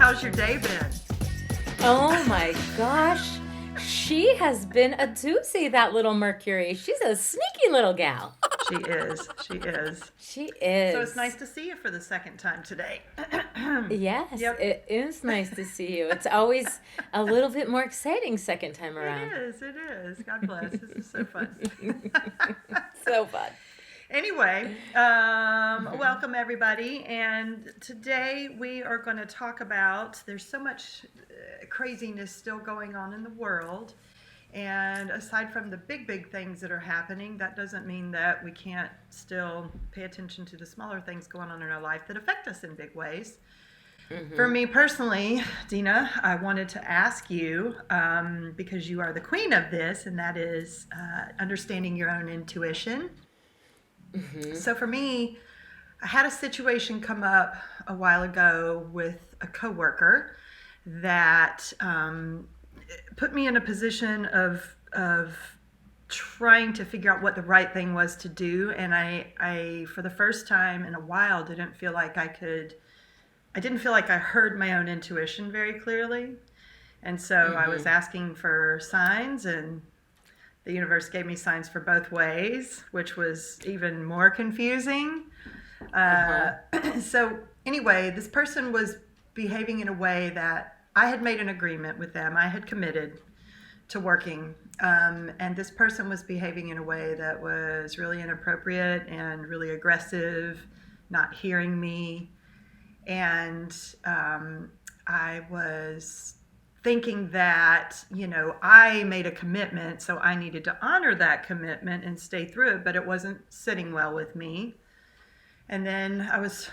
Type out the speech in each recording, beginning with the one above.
How's your day been? Oh my gosh. She has been a doozy, that little Mercury. She's a sneaky little gal. She is. She is. She So it's nice is. to see you for the second time today. Yes, Yep. it is nice to see you. It's always a little bit more exciting second time It around. is. It is. God bless. This is so fun. So fun. Anyway, welcome everybody. And today we are going to talk about there's so much craziness still going on in the world. And aside from the big things that are happening, that doesn't mean that we can't still pay attention to the smaller things going on in our life that affect us in big ways. For me personally, Dina, I wanted to ask you, because you are the queen of this, and that is understanding your own intuition. So for me, I had a situation come up a while ago with a coworker that put me in a position of trying to figure out what the right thing was to do, and I for the first time in a while didn't feel like I didn't feel like I heard my own intuition very clearly. And so I was asking for signs, and the universe gave me signs for both ways, which was even more confusing. Uh-huh. Uh, so anyway, this person was behaving in a way that I had made an agreement with them. I had committed to working. And this person was behaving in a way that was really inappropriate and really aggressive, not hearing me. And I was thinking that, I made a commitment, so I needed to honor that commitment and stay through it, but it wasn't sitting well with me. And then I was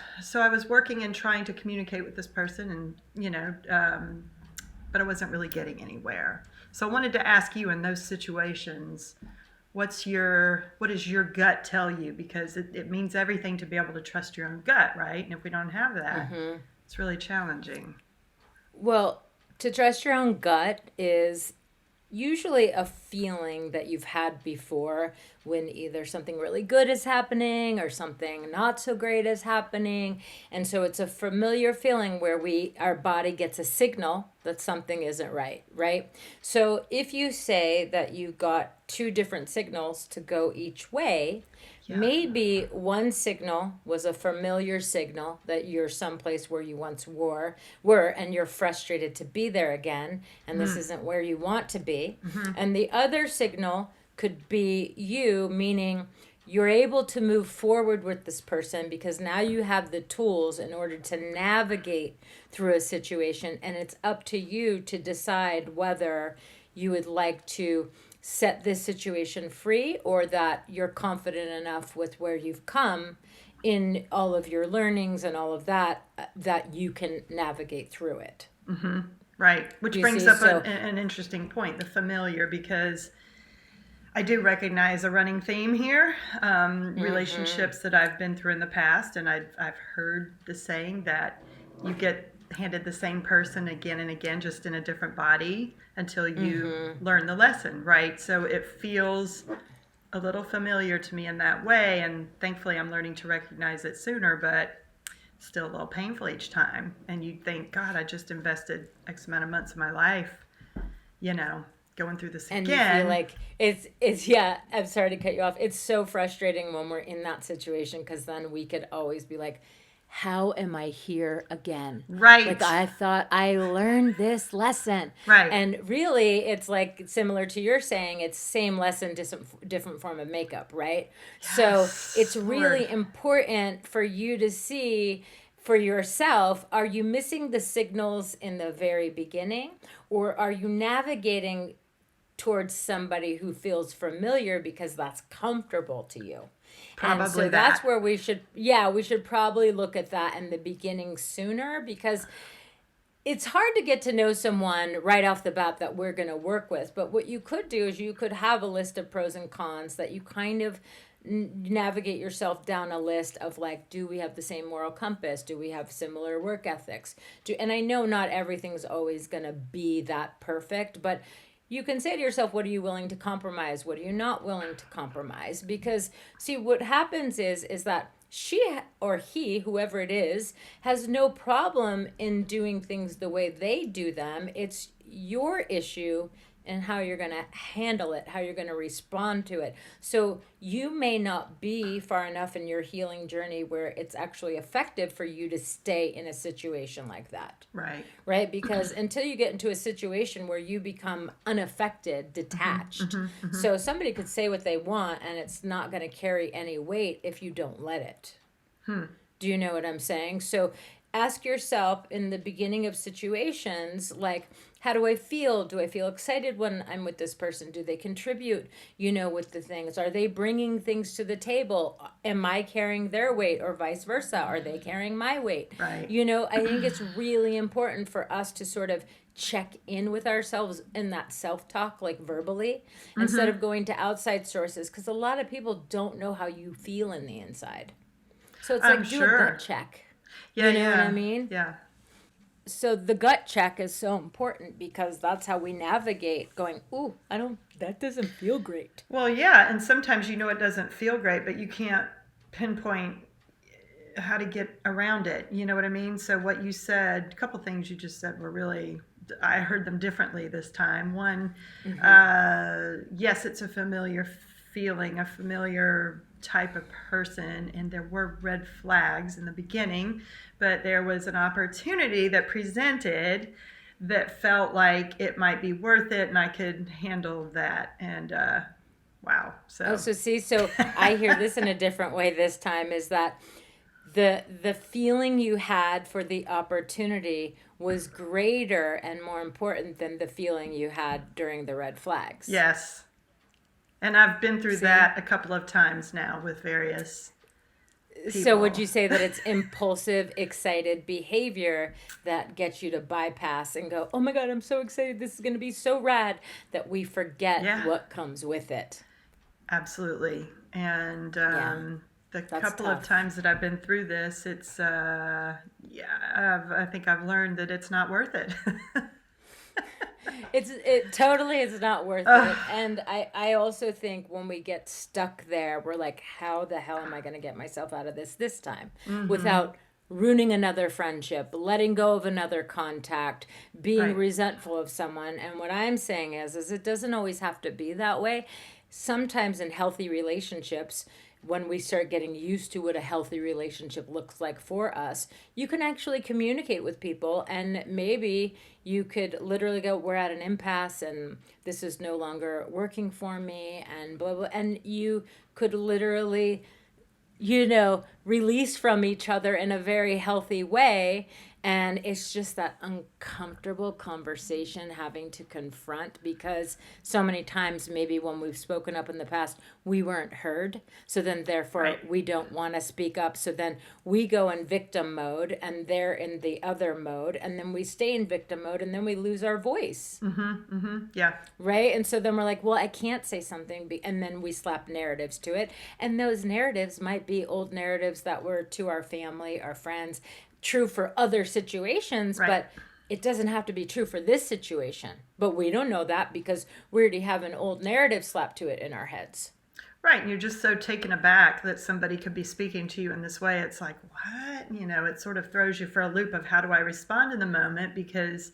working and trying to communicate with this person, and but I wasn't really getting anywhere. So I wanted to ask you, in those situations, what does your gut tell you? Because it means everything to be able to trust your own gut, right? And if we don't have that, it's really challenging. Well, to trust your own gut is usually a feeling that you've had before when either something really good is happening or something not so great is happening. And so it's a familiar feeling where our body gets a signal that something isn't right, right? So if you say that you got two different signals to go each way, Yeah. maybe one signal was a familiar signal that you're someplace where you once were and you're frustrated to be there again, and this isn't where you want to be. And the other signal could be you, meaning you're able to move forward with this person because now you have the tools in order to navigate through a situation, and it's up to you to decide whether you would like to set this situation free, or that you're confident enough with where you've come in all of your learnings and all of that, that you can navigate through it. Right. Which Do you brings see? up So, an interesting point, the familiar, because I do recognize a running theme here. Relationships that I've been through in the past, and I've heard the saying that you get handed the same person again and again, just in a different body, until you learn the lesson, right? So it feels a little familiar to me in that way, and thankfully I'm learning to recognize it sooner, but still a little painful each time. And you'd think, God, I just invested X amount of months of my life, going through this and you feel again. like it's yeah, I'm sorry to cut you off. It's so frustrating when we're in that situation, because then we could always be like, how am I here again? Like, Right, I thought I learned this lesson. right. And really, it's like similar to your saying, it's same lesson, different form of makeup, right? So it's Yes, Lord. really important for you to see for yourself, are you missing the signals in the very beginning, or are you navigating towards somebody who feels familiar because that's comfortable to you? And Probably so that's that. where we should probably look at that in the beginning sooner, because it's hard to get to know someone right off the bat that we're going to work with. But what you could do is you could have a list of pros and cons that you kind of navigate yourself down a list of, like, do we have the same moral compass? Do we have similar work ethics? And I know not everything's always going to be that perfect, but you can say to yourself, what are you willing to compromise? What are you not willing to compromise? Because see, what happens is that or he, whoever it is, has no problem in doing things the way they do them. It's your issue and how you're going to handle it, how you're going to respond to it. So you may not be far enough in your healing journey where it's actually effective for you to stay in a situation like that. Right. Right? Because until you get into a situation where you become unaffected, detached. So somebody could say what they want and it's not going to carry any weight if you don't let it. Do you know what I'm saying? So ask yourself in the beginning of situations, like, how do I feel? Do I feel excited when I'm with this person? Do they contribute, with the things? Are they bringing things to the table? Am I carrying their weight or vice versa? Are they carrying my weight? Right. I think it's really important for us to sort of check in with ourselves in that self-talk, like verbally, instead of going to outside sources, because a lot of people don't know how you feel in the inside. So it's like, do a gut check. Yeah, you know what I mean? Yeah. So the gut check is so important because that's how we navigate going, ooh, that doesn't feel great. Well, yeah, and sometimes it doesn't feel great, but you can't pinpoint how to get around it. You know what I mean? So what you said, a couple things you just said were really, I heard them differently this time. One, yes, it's a familiar feeling, a familiar type of person, and there were red flags in the beginning, but there was an opportunity that presented that felt like it might be worth it and I could handle that. And wow. So so I hear this in a different way this time, is that the feeling you had for the opportunity was greater and more important than the feeling you had during the red flags. Yes. And I've been through that a couple of times now with various people. So would you say that it's impulsive, excited behavior that gets you to bypass and go, oh my God, I'm so excited, this is going to be so rad, that we forget what comes with it? Absolutely. And the couple tough. of times that I've been through this, it's, I think I've learned that it's not worth it. It totally is not worth it. And I also think when we get stuck there, we're like, how the hell am I going to get myself out of this time without ruining another friendship, letting go of another contact, being resentful of someone? And what I'm saying is it doesn't always have to be that way. Sometimes in healthy relationships, when we start getting used to what a healthy relationship looks like for us, you can actually communicate with people, and maybe you could literally go, we're at an impasse and this is no longer working for me, and blah, blah, and you could literally, release from each other in a very healthy way. And it's just that uncomfortable conversation having to confront, because so many times maybe when we've spoken up in the past, we weren't heard. So then therefore we don't want to speak up. So then we go in victim mode and they're in the other mode. And then we stay in victim mode and then we lose our voice. Yeah. Right? And so then we're like, well, I can't say something. And then we slap narratives to it. And those narratives might be old narratives that were to our family, our friends, true for other situations, but it doesn't have to be true for this situation. But we don't know that because we already have an old narrative slapped to it in our heads. Right. And you're just so taken aback that somebody could be speaking to you in this way. It's like, what? It sort of throws you for a loop of how do I respond in the moment, because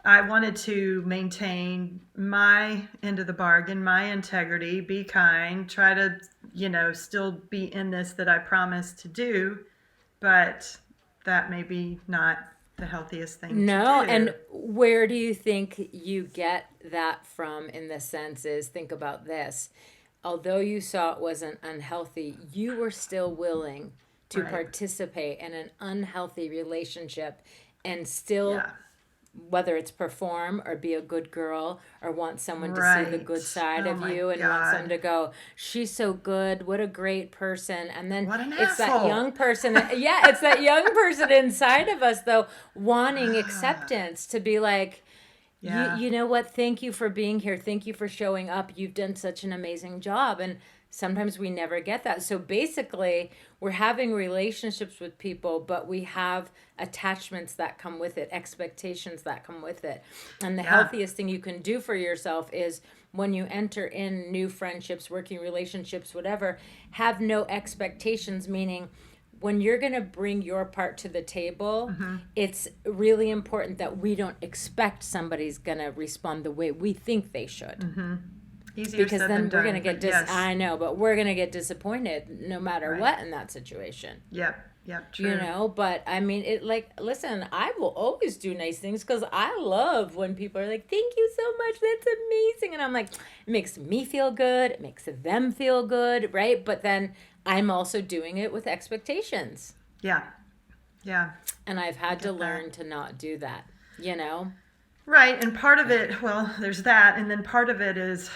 I wanted to maintain my end of the bargain, my integrity, be kind, try to, still be in this that I promised to do. But that may be not the healthiest thing to do. And where do you think you get that from, in the sense is, think about this. Although you saw it wasn't unhealthy, you were still willing to participate in an unhealthy relationship and still, whether it's perform or be a good girl or want someone to see the good side of you and want someone to go, she's so good, what a great person. And then it's that young person, it's that young person inside of us, though, wanting acceptance, to be like, you know what, thank you for being here, thank you for showing up, you've done such an amazing job. And sometimes we never get that. So basically, we're having relationships with people, but we have attachments that come with it, expectations that come with it. And the healthiest thing you can do for yourself is when you enter in new friendships, working relationships, whatever, have no expectations, meaning when you're going to bring your part to the table, it's really important that we don't expect somebody's going to respond the way we think they should. Easier Because said then than we're done, going to but get I know, but we're going to get disappointed no matter Right. what in that situation. Yep, true. You know, but I mean, listen, I will always do nice things because I love when people are like, thank you so much, that's amazing. And I'm like, it makes me feel good, it makes them feel good, right? But then I'm also doing it with expectations. Yeah. And I've had to that. learn to not do that, you know? Right, and part of it, well, there's that, and then part of it is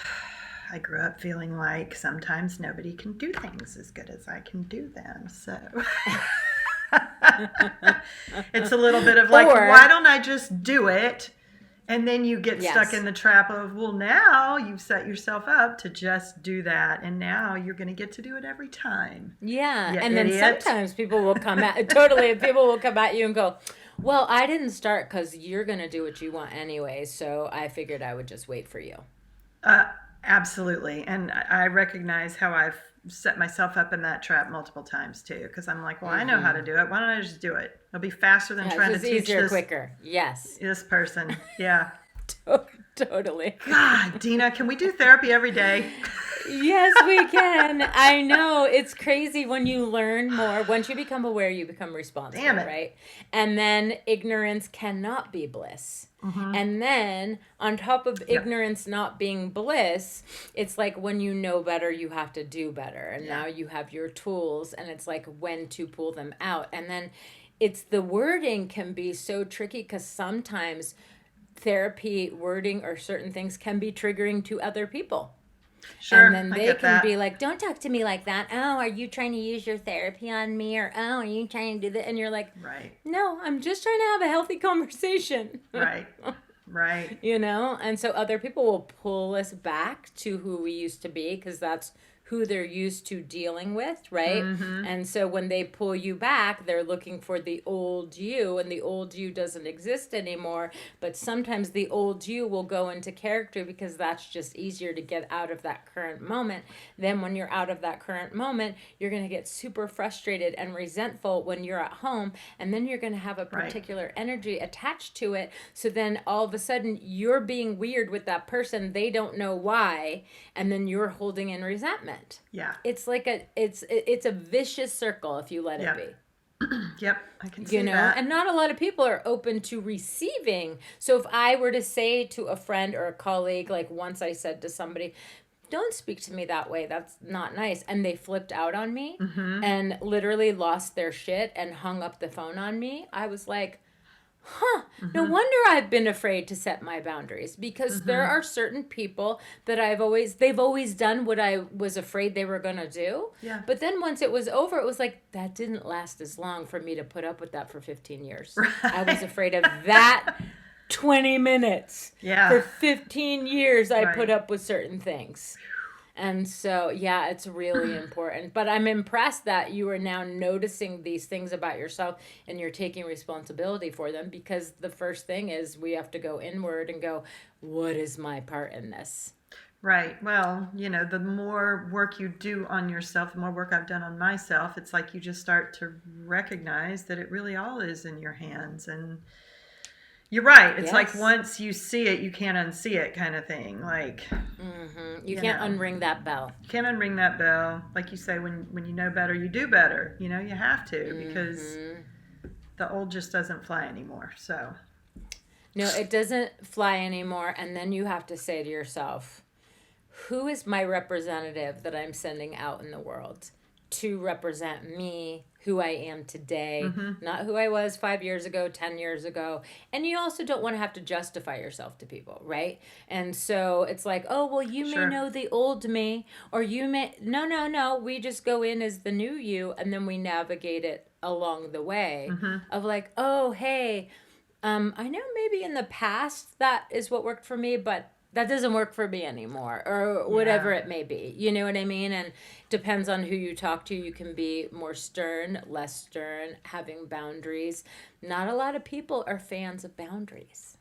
I grew up feeling like sometimes nobody can do things as good as I can do them. So it's a little bit of like, why don't I just do it? And then you get stuck in the trap of, well, now you've set yourself up to just do that. And now you're going to get to do it every time. Yeah. You And idiot. then sometimes people will come at people will come at you and go, well, I didn't start because you're going to do what you want anyway. So I figured I would just wait for you. Absolutely. And I recognize how I've set myself up in that trap multiple times too. Because I'm like, well, I know how to do it. Why don't I just do it? It'll be faster than trying to teach easier, quicker. Yes. This person. Yeah. Totally. God, Dena, can we do therapy every day? Yes, we can. I know. It's crazy when you learn more. Once you become aware, you become responsible, Damn it. right? And then ignorance cannot be bliss. And then on top of ignorance not being bliss, it's like when you know better, you have to do better. And now you have your tools, and it's like when to pull them out. And then it's the wording can be so tricky because sometimes therapy wording or certain things can be triggering to other people. Sure, and then they can be like, don't talk to me like that. Oh, are you trying to use your therapy on me? Or, oh, are you trying to do that? And you're like, right. No, I'm just trying to have a healthy conversation. Right. You know? And so other people will pull us back to who we used to be because that's who they're used to dealing with, right? And so when they pull you back, they're looking for the old you, and the old you doesn't exist anymore. But sometimes the old you will go into character because that's just easier to get out of that current moment. Then when you're out of that current moment, you're going to get super frustrated and resentful when you're at home, and then you're going to have a particular energy attached to it. So then all of a sudden you're being weird with that person. They don't know why, and then you're holding in resentment. Yeah. It's like it's a vicious circle if you let it be. Yep, I can see that. And not a lot of people are open to receiving. So if I were to say to a friend or a colleague, like once I said to somebody, don't speak to me that way, that's not nice, and they flipped out on me and literally lost their shit and hung up the phone on me, I was like, no wonder I've been afraid to set my boundaries, because there are certain people that they've always done what I was afraid they were going to do. Yeah. But then once it was over, it was like, that didn't last as long for me to put up with that for 15 years. Right. I was afraid of that 20 minutes. Yeah. For 15 years, I put up with certain things. And so, yeah, it's really important. But I'm impressed that you are now noticing these things about yourself and you're taking responsibility for them, because the first thing is we have to go inward and go, what is my part in this? Right. Well, the more work you do on yourself, the more work I've done on myself, it's like you just start to recognize that it really all is in your hands. And you're right. It's like once you see it, you can't unsee it, kind of thing. Like, you can't unring that bell. You can't unring that bell. Like you say, when you know better, you do better. You have to, because the old just doesn't fly anymore. So, no, it doesn't fly anymore. And then you have to say to yourself, who is my representative that I'm sending out in the world to represent me, who I am today, not who I was 5 years ago, 10 years ago. And you also don't want to have to justify yourself to people, right? And so it's like, oh, well, you may know the old me, or you may, no. We just go in as the new you, and then we navigate it along the way of like, oh, hey, I know maybe in the past that is what worked for me, but that doesn't work for me anymore, or whatever it may be. You know what I mean? And depends on who you talk to. You can be more stern, less stern, having boundaries. Not a lot of people are fans of boundaries.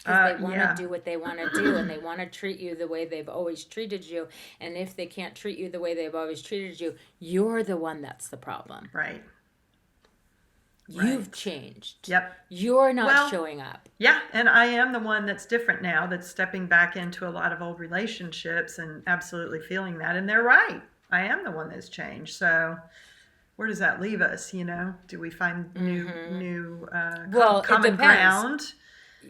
because they want to Yeah. do what they want to do, and they want to treat you the way they've always treated you. And if they can't treat you the way they've always treated you, you're the one that's the problem. Right. You've Right. changed. Yep. You're not Well, showing up. Yeah, and I am the one that's different now, that's stepping back into a lot of old relationships and absolutely feeling that. And they're right. I am the one that's changed. So where does that leave us? Do we find new Well, it common depends. ground?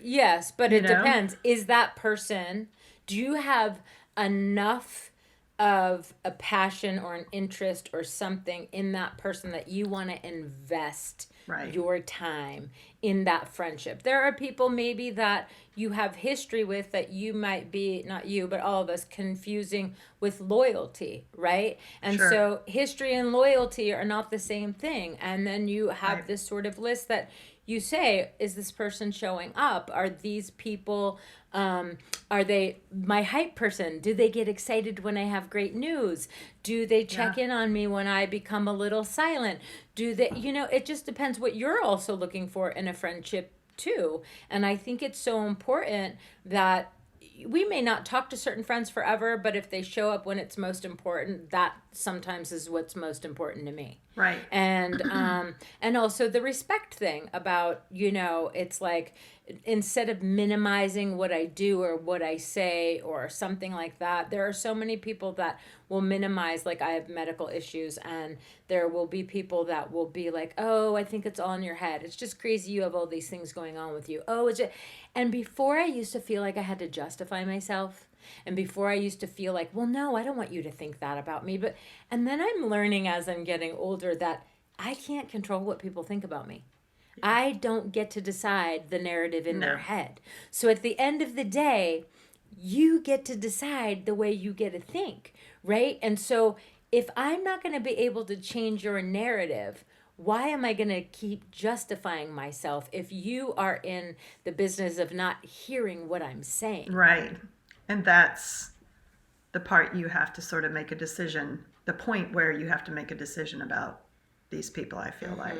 Yes, but You it know? depends. Is that person, do you have enough of a passion or an interest or something in that person that you want to invest Right. your time in that friendship? There are people maybe that you have history with that you might be, not you, but all of us, confusing with loyalty, right? And Sure. so history and loyalty are not the same thing. And then you have Right. this sort of list that you say, is this person showing up? Are these people, are they my hype person? Do they get excited when I have great news? Do they check in on me when I become a little silent? Do they, it just depends what you're also looking for in a friendship too. And I think it's so important that we may not talk to certain friends forever, but if they show up when it's most important, that sometimes is what's most important to me. Right. And also the respect thing about, it's like, instead of minimizing what I do or what I say or something like that, there are so many people that will minimize, like I have medical issues, and there will be people that will be like, oh, I think it's all in your head. It's just crazy. You have all these things going on with you. Oh, it's just... And before I used to feel like I had to justify myself. And before I used to feel like, well, no, I don't want you to think that about me. And then I'm learning as I'm getting older that I can't control what people think about me. I don't get to decide the narrative in their head. So at the end of the day, you get to decide the way you get to think, right? And so if I'm not going to be able to change your narrative, why am I going to keep justifying myself if you are in the business of not hearing what I'm saying? Right. And that's the part you have to sort of make a decision, the point where you have to make a decision about these people, I feel like.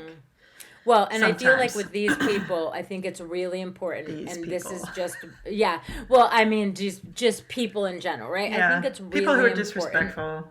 Well, and I feel like Sometimes. with these people, I think it's really important. These and this people. is just, yeah. Well, I mean, just people in general, right? Yeah. I think it's really people who are important. disrespectful.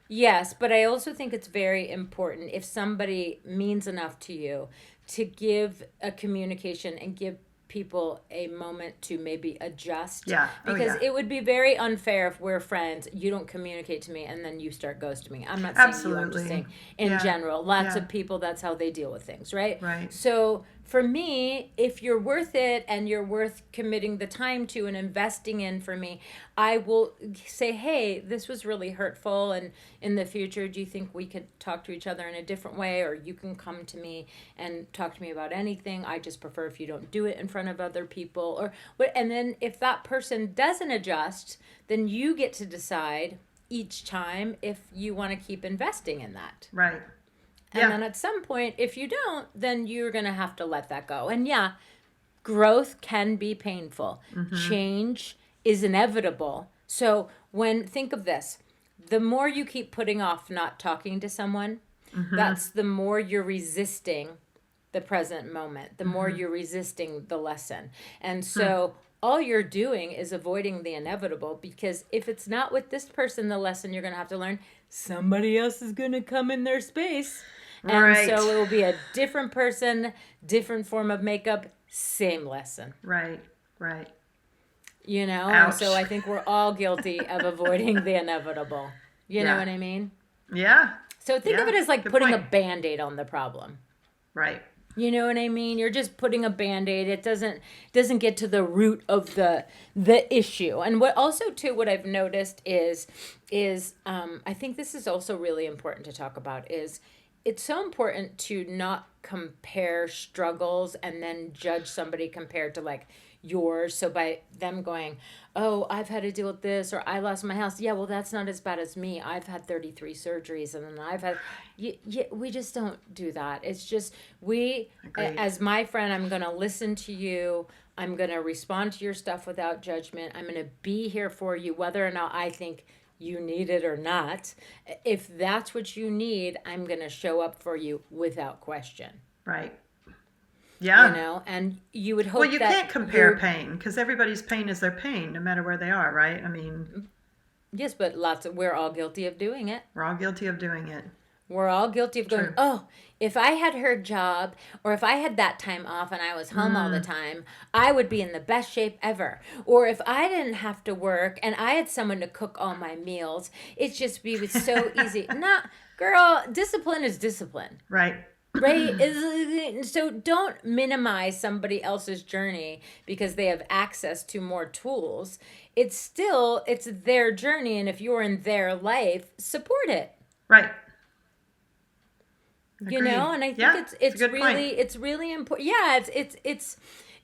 Yes, but I also think it's very important if somebody means enough to you to give a communication and give people a moment to maybe adjust. Yeah. Because it would be very unfair if we're friends, you don't communicate to me, and then you start ghosting me. I'm not saying you, I'm just saying in general. Lots of people, that's how they deal with things, right? Right. So for me, if you're worth it and you're worth committing the time to and investing in for me, I will say, hey, this was really hurtful, and in the future, do you think we could talk to each other in a different way, or you can come to me and talk to me about anything? I just prefer if you don't do it in front of other people, or what. And then if that person doesn't adjust, then you get to decide each time if you want to keep investing in that. Right. And then at some point, if you don't, then you're going to have to let that go. And yeah, growth can be painful. Change is inevitable. So think of this, the more you keep putting off not talking to someone, that's the more you're resisting the present moment, the more you're resisting the lesson. And so all you're doing is avoiding the inevitable, because if it's not with this person, the lesson you're going to have to learn, somebody else is going to come in their space. And so it will be a different person, different form of makeup, same lesson. Right. Ouch. Ouch. So I think we're all guilty of avoiding the inevitable. You know what I mean? Yeah. So think of it as like putting point. a Band-Aid on the problem. Right. You know what I mean? You're just putting a Band-Aid. It doesn't get to the root of the issue. And what I've noticed is I think this is also really important to talk about, is it's so important to not compare struggles and then judge somebody compared to like yours. So by them going, oh, I've had to deal with this, or I lost my house. Yeah, well, that's not as bad as me. I've had 33 surgeries, and then I've had... we just don't do that. It's just, as my friend, I'm going to listen to you. I'm going to respond to your stuff without judgment. I'm going to be here for you, whether or not I think you need it or not. If that's what you need, I'm going to show up for you without question. Right. Yeah. and you would Well, hope you that can't compare pain because everybody's pain is their pain, no matter where they are, right? I mean, yes, but we're all guilty of doing it. we're all guilty of doing it. We're all guilty of going, True. oh, if I had her job or if I had that time off and I was home all the Mm, time, I would be in the best shape ever. Or if I didn't have to work and I had someone to cook all my meals, it's just be so easy. Not, girl, discipline is discipline. right. Right? So don't minimize somebody else's journey because they have access to more tools. It's their journey, and if you're in their life, support it. Right. You know, Agreed. and I think Yeah, it's it's a it's good point. really it's really important. Yeah,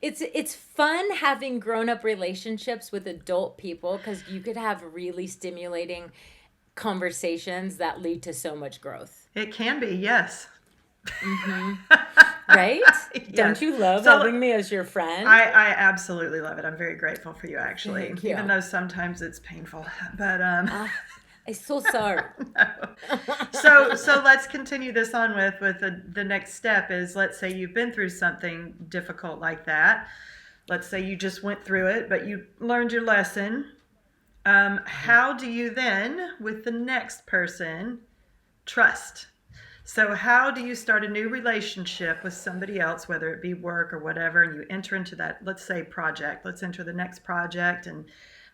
it's fun having grown-up relationships with adult people because you could have really stimulating conversations that lead to so much growth. It can be, yes. Right? Don't Yes. you love So having me as your friend? I absolutely love it. I'm very grateful for you, actually, Thank even you. though sometimes it's painful. But Ah, I'm so sorry. so let's continue this on with the next step is, let's say you've been through something difficult like that. Let's say you just went through it, but you learned your lesson. How do you then, with the next person, trust? So how do you start a new relationship with somebody else, whether it be work or whatever, and you enter into that, let's say, project. Let's enter the next project, and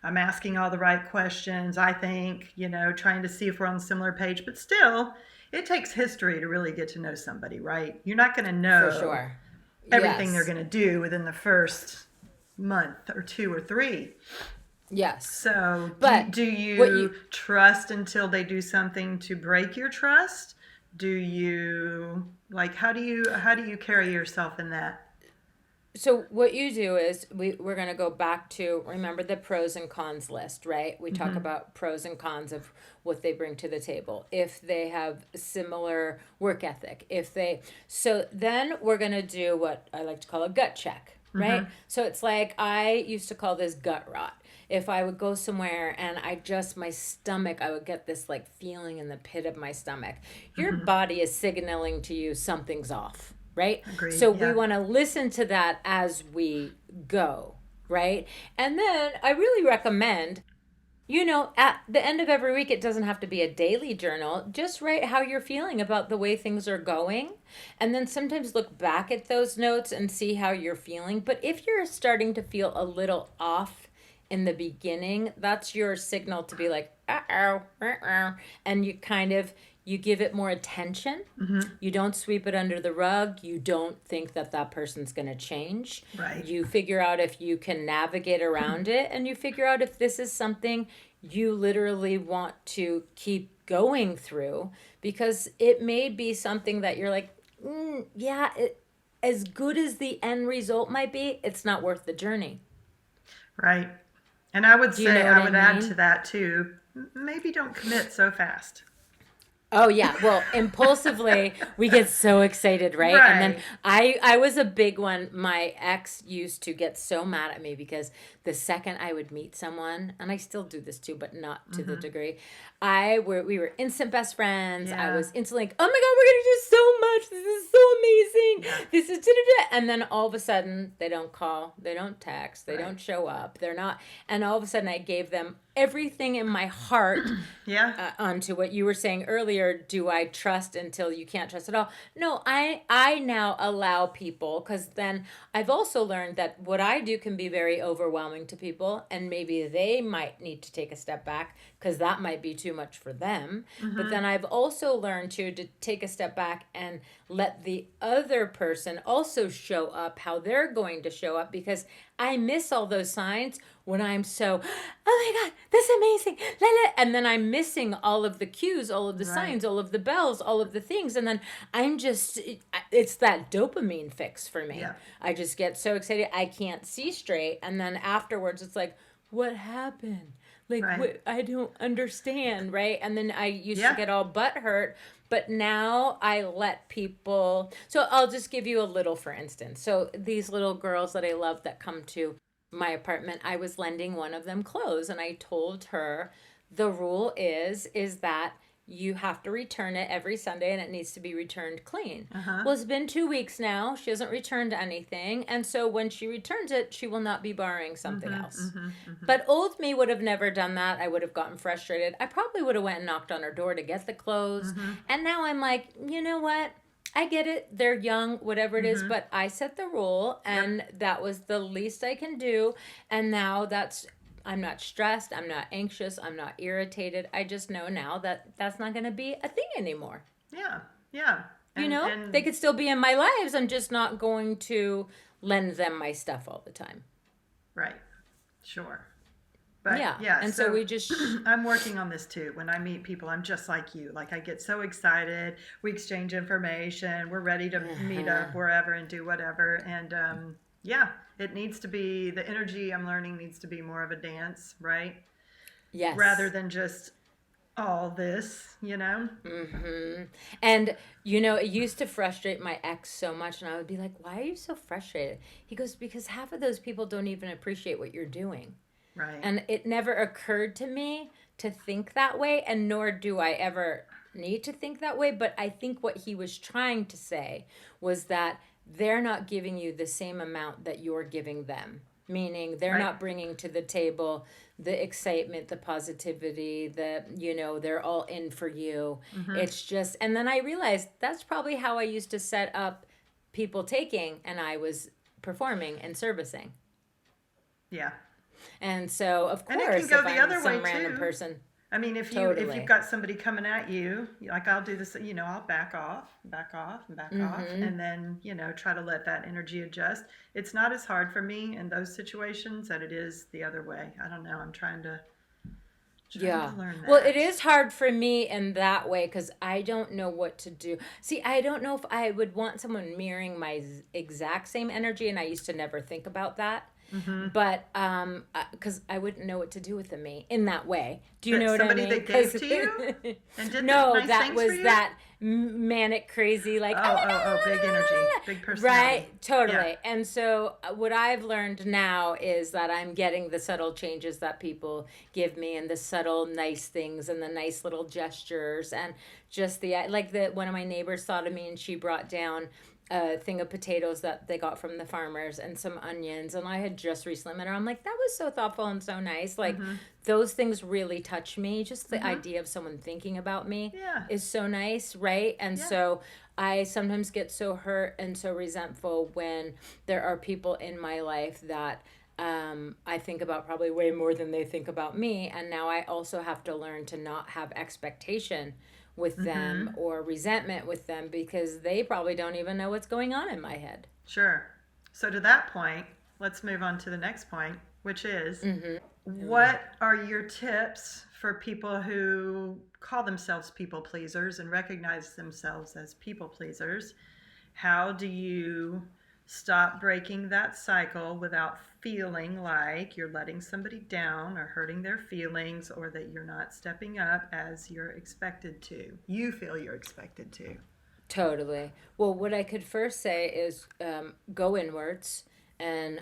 I'm asking all the right questions, I think, trying to see if we're on a similar page. But still, it takes history to really get to know somebody, right? You're not going to For know sure. everything they're Yes. going to do within the first month or two or three. Yes. So But do what you you trust until they do something to break your trust? Do you, like, how do you carry yourself in that? what you do is we're going to go back to remember the pros and cons list, right? We talk Mm-hmm. about pros and cons of what they bring to the table. If they have similar work ethic, if they so then we're going to do what I like to call a gut check, right? Mm-hmm. So it's like I used to call this gut rot. If I would go somewhere and my stomach, I would get this like feeling in the pit of my stomach. Your Mm-hmm. body is signaling to you something's off, right? Agreed. So we Yeah. want to listen to that as we go, right? And then I really recommend, at the end of every week, it doesn't have to be a daily journal. Just write how you're feeling about the way things are going. And then sometimes look back at those notes and see how you're feeling. But if you're starting to feel a little off in the beginning, that's your signal to be like, uh-oh, uh-oh. And you give it more attention. Mm-hmm. You don't sweep it under the rug. You don't think that person's going to change. Right. You figure out if you can navigate around it, and you figure out if this is something you literally want to keep going through, because it may be something that you're like, yeah, as good as the end result might be, it's not worth the journey. Right. And I would Do you say, know what I I would add to mean? that too, maybe don't commit so fast. Oh yeah, well, impulsively we get so excited, right? And then Right. I was a big one. My ex used to get so mad at me because the second I would meet someone, and I still do this too, but not to the Mm-hmm. degree. We were instant best friends. I Yeah. was instantly like, "Oh my god, we're gonna do so much. This is so Yeah. amazing. This is da-da-da." And then all of a sudden they don't call, they don't text, they Right. don't show up. They're not, and all of a sudden I gave them everything in my heart Yeah. onto what you were saying earlier. Do I trust until you can't trust at all? No, I now allow people, because then I've also learned that what I do can be very overwhelming to people, and maybe they might need to take a step back because that might be too much for them. But Mm-hmm. then I've also learned to take a step back and let the other person also show up how they're going to show up, because I miss all those signs when I'm so, oh my God, that's amazing. La, la. And then I'm missing all of the cues, all of the Right. signs, all of the bells, all of the things. And then it's that dopamine fix for me. Yeah. I just get so excited. I can't see straight. And then afterwards, it's like, what happened? Like, Right. I don't understand, right? And then I used to Yeah. get all butthurt, but now I let people. So I'll just give you a little, for instance. So these little girls that I love that come to my apartment, I was lending one of them clothes, and I told her the rule is that you have to return it every Sunday and it needs to be returned clean. Uh-huh. Well, it's been 2 weeks now. She hasn't returned anything. And so when she returns it, she will not be borrowing something else. But old me would have never done that. I would have gotten frustrated. I probably would have went and knocked on her door to get the clothes. And now I'm like, you know what? I get it. They're young, whatever it is, but I set the rule and that was the least I can do. And now I'm not stressed. I'm not anxious. I'm not irritated. I just know now that that's not going to be a thing anymore. Yeah. Yeah. And they could still be in my lives. I'm just not going to lend them my stuff all the time. Right. Sure. But yeah. And so we just... I'm working on this too. When I meet people, I'm just like you. Like I get so excited. We exchange information. We're ready to meet up wherever and do whatever. And it needs to be, the energy I'm learning needs to be more of a dance, right? Yes. Rather than just all this, And, it used to frustrate my ex so much. And I would be like, why are you so frustrated? He goes, because half of those people don't even appreciate what you're doing. Right. And it never occurred to me to think that way, and nor do I ever need to think that way. But I think what he was trying to say was that they're not giving you the same amount that you're giving them. Meaning they're not bringing to the table the excitement, the positivity, they're all in for you. It's just, and then I realized that's probably how I used to set up people taking, and I was performing and servicing. Yeah. And so, of course, and it can go if the I'm other some way random too. person... I mean, if you've got somebody coming at you, like I'll do this, I'll back off, and then, try to let that energy adjust. It's not as hard for me in those situations that it is the other way. I don't know. I'm trying to learn that. Well, it is hard for me in that way because I don't know what to do. See, I don't know if I would want someone mirroring my exact same energy, and I used to never think about that. But because I wouldn't know what to do with me in that way. Do you know what I mean? Somebody that gave to you and did no, nice that things was for you? that manic, crazy, like big energy, big personality. Right, totally. Yeah. And so what I've learned now is that I'm getting the subtle changes that people give me, and the subtle nice things, and the nice little gestures, and just one of my neighbors thought of me, and she brought down a thing of potatoes that they got from the farmers and some onions, and I had just recently met her. I'm like, that was so thoughtful and so nice. Like those things really touch me. Just the idea of someone thinking about me is so nice, right? And so I sometimes get so hurt and so resentful when there are people in my life that I think about probably way more than they think about me. And now I also have to learn to not have expectation with them or resentment with them, because they probably don't even know what's going on in my head. Sure. So to that point, let's move on to the next point, which is what are your tips for people who call themselves people pleasers and recognize themselves as people pleasers? How do you stop breaking that cycle without feeling like you're letting somebody down or hurting their feelings, or that you're not stepping up as you're expected to? You feel you're expected to. Totally. Well, what I could first say is go inwards. And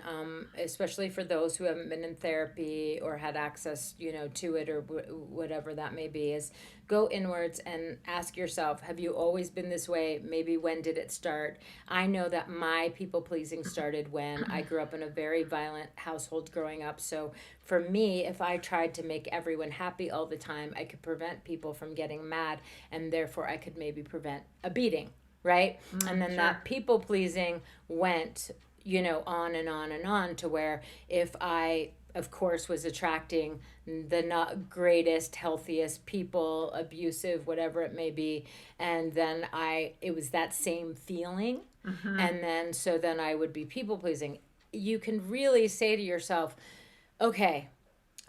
especially for those who haven't been in therapy or had access, to it, or whatever that may be, is go inwards and ask yourself, have you always been this way? Maybe when did it start? I know that my people pleasing started when I grew up in a very violent household growing up. So for me, if I tried to make everyone happy all the time, I could prevent people from getting mad, and therefore I could maybe prevent a beating, right? And then that people pleasing went on and on and on, to where if I, of course, was attracting the not greatest, healthiest people, abusive, whatever it may be, and then it was that same feeling, and then I would be people pleasing. You can really say to yourself, okay,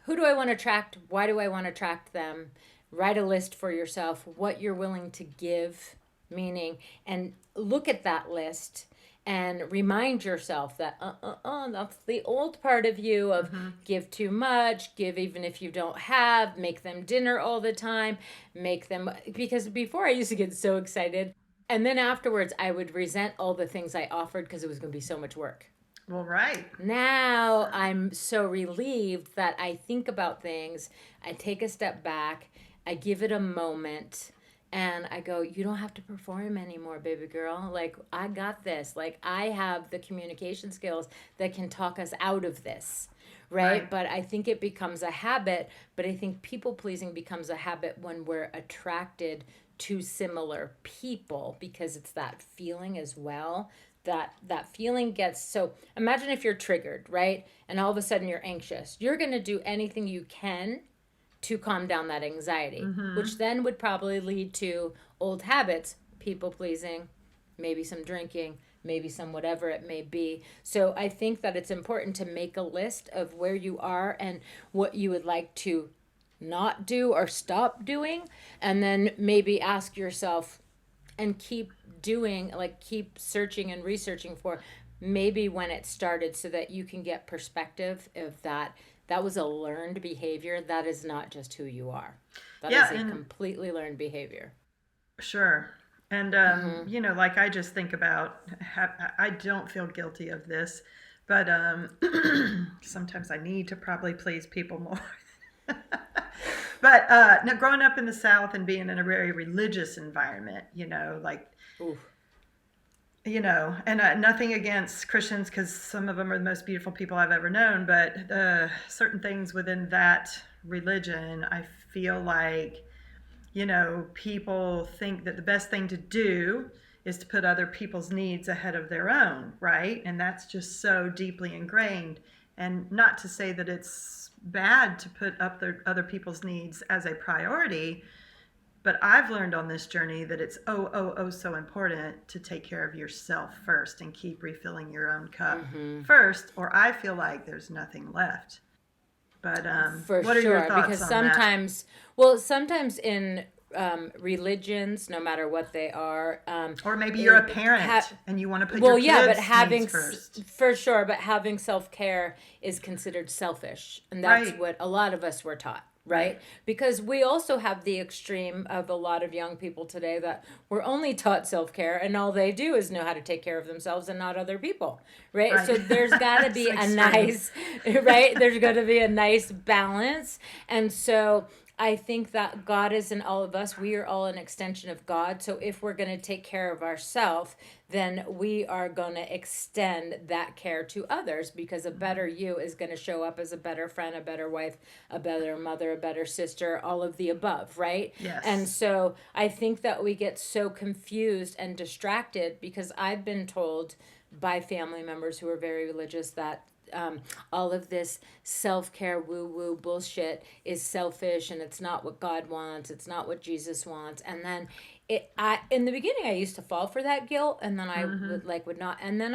who do I want to attract? Why do I want to attract them? Write a list for yourself, what you're willing to give, meaning, and look at that list and remind yourself that that's the old part of you of give too much, give even if you don't have, make them dinner all the time, because before I used to get so excited, and then afterwards I would resent all the things I offered because it was going to be so much work. Well, right. Now I'm so relieved that I think about things, I take a step back, I give it a moment, and I go, you don't have to perform anymore, baby girl. Like, I got this. Like, I have the communication skills that can talk us out of this. Right? But I think it becomes a habit. But I think people pleasing becomes a habit when we're attracted to similar people, because it's that feeling as well. That feeling gets, so imagine if you're triggered, right? And all of a sudden you're anxious. You're going to do anything you can to calm down that anxiety, which then would probably lead to old habits, people pleasing, maybe some drinking, maybe some whatever it may be. So I think that it's important to make a list of where you are and what you would like to not do or stop doing, and then maybe ask yourself and keep doing, like, keep searching and researching for maybe when it started, so that you can get perspective of that was a learned behavior. That is not just who you are. That is a completely learned behavior. Sure. And, you know, like, I just think about, I don't feel guilty of this, but sometimes I need to probably please people more. But now, growing up in the South and being in a very religious environment, you know, like, Oof. you know, and nothing against Christians, because some of them are the most beautiful people I've ever known, but certain things within that religion, I feel like, you know, people think that the best thing to do is to put other people's needs ahead of their own, right? And that's just so deeply ingrained. And not to say that it's bad to put up other people's needs as a priority, but I've learned on this journey that it's so important to take care of yourself first and keep refilling your own cup first, or I feel like there's nothing left. But for what are sure, your thoughts because on sometimes, well, sometimes in religions, no matter what they are, or maybe you're a parent and you want to put your kids' needs first. For sure, but having self-care is considered selfish, and that's what a lot of us were taught. Right? Because we also have the extreme of a lot of young people today that were only taught self-care, and all they do is know how to take care of themselves and not other people. Right? So there's got to be a nice, right? There's got to be a nice balance. And so I think that God is in all of us. We are all an extension of God. So if we're going to take care of ourselves, then we are going to extend that care to others, because a better you is going to show up as a better friend, a better wife, a better mother, a better sister, all of the above, right? Yes. And so I think that we get so confused and distracted, because I've been told by family members who are very religious that all of this self-care woo-woo bullshit is selfish, and it's not what God wants, it's not what Jesus wants. And then in the beginning I used to fall for that guilt, and then I would not, and then